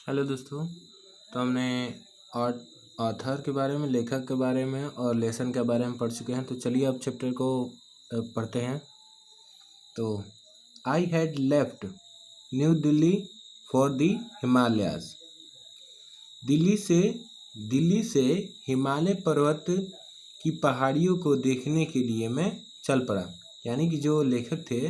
Hello दोस्तों। तो हमने ऑथर के बारे में, लेखक के बारे में और लेसन के बारे में पढ़ चुके हैं। तो चलिए अब चैप्टर को पढ़ते हैं। तो I had left new Delhi for the Himalayas. Delhi से हिमालय पर्वत की पहाड़ियों को देखने के लिए मैं चल पड़ा। यानी कि जो लेखक थे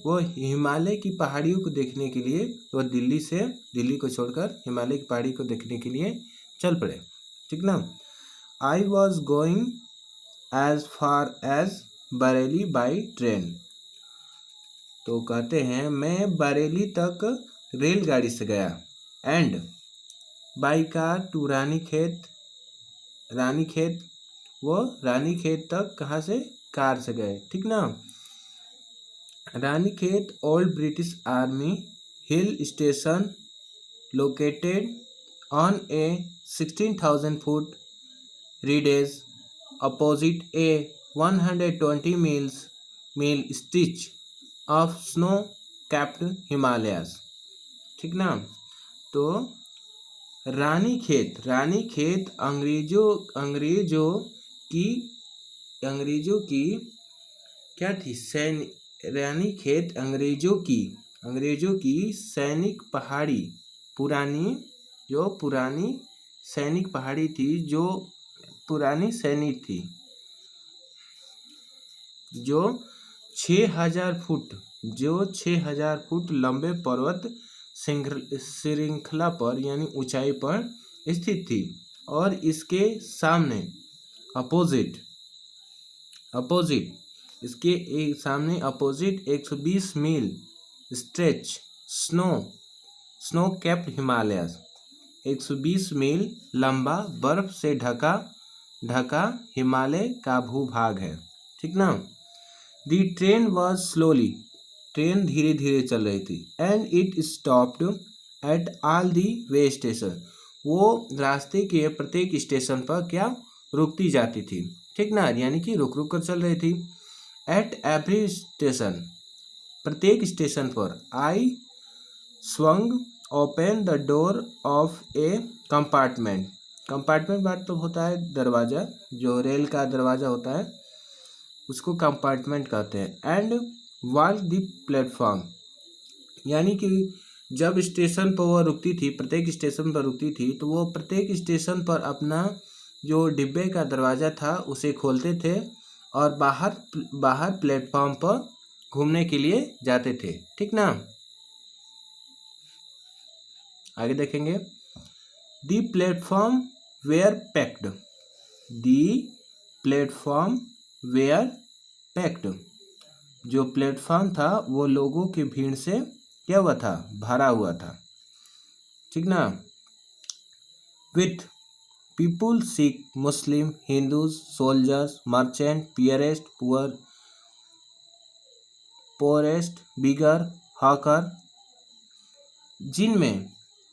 वो हिमालय की पहाड़ियों को देखने के लिए वो दिल्ली को छोड़कर हिमालय की पहाड़ी को देखने के लिए चल पड़े। ठीक ना। I was going as far as Bareilly by train. तो कहते हैं मैं बरेली तक रेलगाड़ी से गया। And by car to Ranikhet वो रानीखेत तक कहाँ से? कार से गए। ठीक ना। Ranikhet old British army hill station located on a 16,000 foot ridge opposite a 120 mile stretch of snow capped Himalayas। ठीक ना। तो रानीखेत अंग्रेजों की क्या थी? रानीखेत अंग्रेजों की सैनिक पहाड़ी, पुरानी सैनिक पहाड़ी थी, जो पुरानी सैनिक थी, जो 6,000 फुट लंबे पर्वत श्रृंखला पर यानी ऊंचाई पर स्थित थी। और इसके सामने अपोजिट 120 मील स्ट्रेच स्नो कैप्ड हिमालयस, 120 मील लंबा बर्फ से ढका हिमालय का भूभाग है। ठीक ना। दी ट्रेन वॉज स्लोली, ट्रेन धीरे धीरे चल रही थी। And it stopped at all the way station, वो रास्ते के प्रत्येक स्टेशन पर क्या रुकती जाती थी। ठीक ना। यानी कि रुक कर चल रही थी। एट एवरी स्टेशन, प्रत्येक स्टेशन पर I swung open the door of a compartment बात तो होता है दरवाज़ा, जो रेल का दरवाज़ा होता है उसको कंपार्टमेंट कहते हैं। एंड वॉक द प्लेटफॉर्म, यानी कि जब स्टेशन पर वो रुकती थी, प्रत्येक स्टेशन पर रुकती थी, तो वो प्रत्येक स्टेशन पर अपना जो डिब्बे का दरवाज़ा था उसे खोलते थे और बाहर प्लेटफॉर्म पर घूमने के लिए जाते थे। ठीक ना। आगे देखेंगे। दी प्लेटफॉर्म वेयर पैक्ड, जो प्लेटफॉर्म था वो लोगों की भीड़ से क्या हुआ था? भरा हुआ था। ठीक ना। With people, Sikh, Muslim, Hindus, soldiers, merchant, forest, bigger, hawker,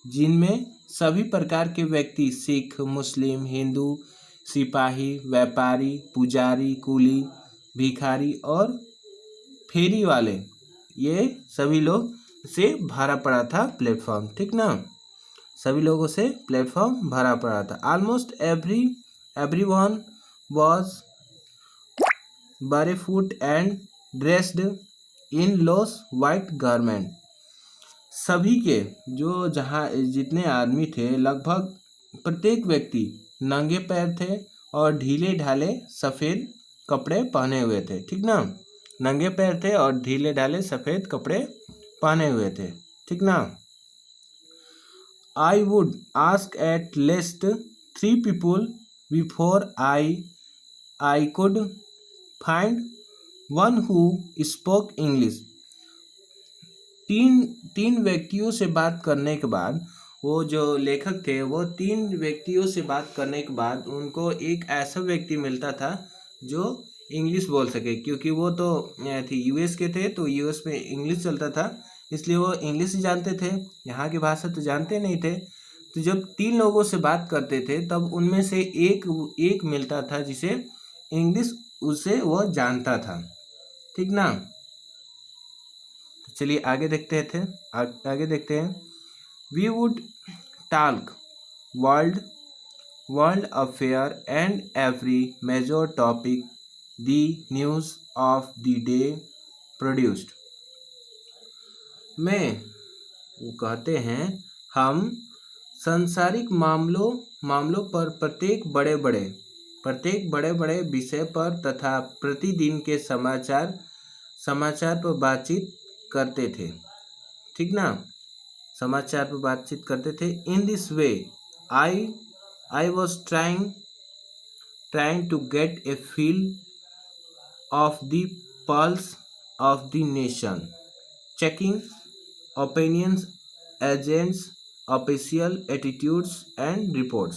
जिनमें सभी प्रकार के व्यक्ति, सिख, मुस्लिम, हिंदू, सिपाही, व्यापारी, पुजारी, कुली, भिखारी और फेरी वाले, ये सभी लोग से भरा पड़ा था प्लेटफॉर्म। ठीक ना। सभी लोगों से प्लेटफॉर्म भरा पड़ा था। Almost everyone was barefoot and dressed in loose white garment। सभी के जितने आदमी थे, लगभग प्रत्येक व्यक्ति नंगे पैर थे और ढीले ढाले सफ़ेद कपड़े पहने हुए थे। ठीक ना। नंगे पैर थे और ढीले ढाले सफ़ेद कपड़े पहने हुए थे। ठीक ना। I would ask at least 3 people before I could find one who spoke English। तीन व्यक्तियों से बात करने के बाद, वो जो लेखक थे वो 3 व्यक्तियों से बात करने के बाद उनको एक ऐसा व्यक्ति मिलता था जो इंग्लिश बोल सके, क्योंकि वो तो यूएस के थे, तो यूएस में इंग्लिश चलता था, इसलिए वो इंग्लिश जानते थे, यहाँ की भाषा तो जानते नहीं थे। तो जब 3 लोगों से बात करते थे तब उनमें से एक मिलता था जिसे इंग्लिश उसे वो जानता था। ठीक ना। चलिए आगे देखते हैं। We would talk world affair and every major topic the news of the day produced. में वो कहते हैं हम सांसारिक मामलों पर प्रत्येक बड़े बड़े विषय पर तथा प्रतिदिन के समाचार पर बातचीत करते थे। ठीक ना, समाचार पर बातचीत करते थे। In this way I was trying to get a feel of the pulse of the nation, checking opinions, agents, official attitudes and reports.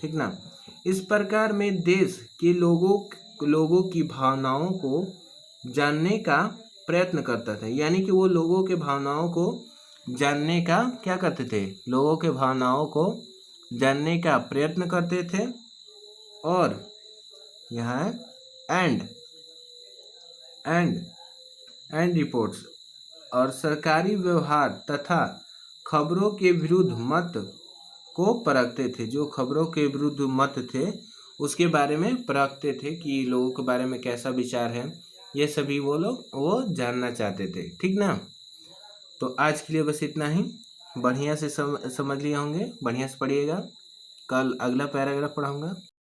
ठीक ना, इस प्रकार में देश के लोगों की भावनाओं को जानने का प्रयत्न करता था। यानी कि वो लोगों के भावनाओं को जानने का क्या करते थे, लोगों के भावनाओं को जानने का प्रयत्न करते थे। और यहाँ एंड रिपोर्ट्स, और सरकारी व्यवहार तथा खबरों के विरुद्ध मत को परखते थे। जो खबरों के विरुद्ध मत थे उसके बारे में परखते थे कि लोगों के बारे में कैसा विचार है, ये सभी वो जानना चाहते थे। ठीक ना, तो आज के लिए बस इतना ही। बढ़िया से समझ लिए होंगे, बढ़िया से पढ़िएगा। कल अगला पैराग्राफ पढ़ाऊँगा।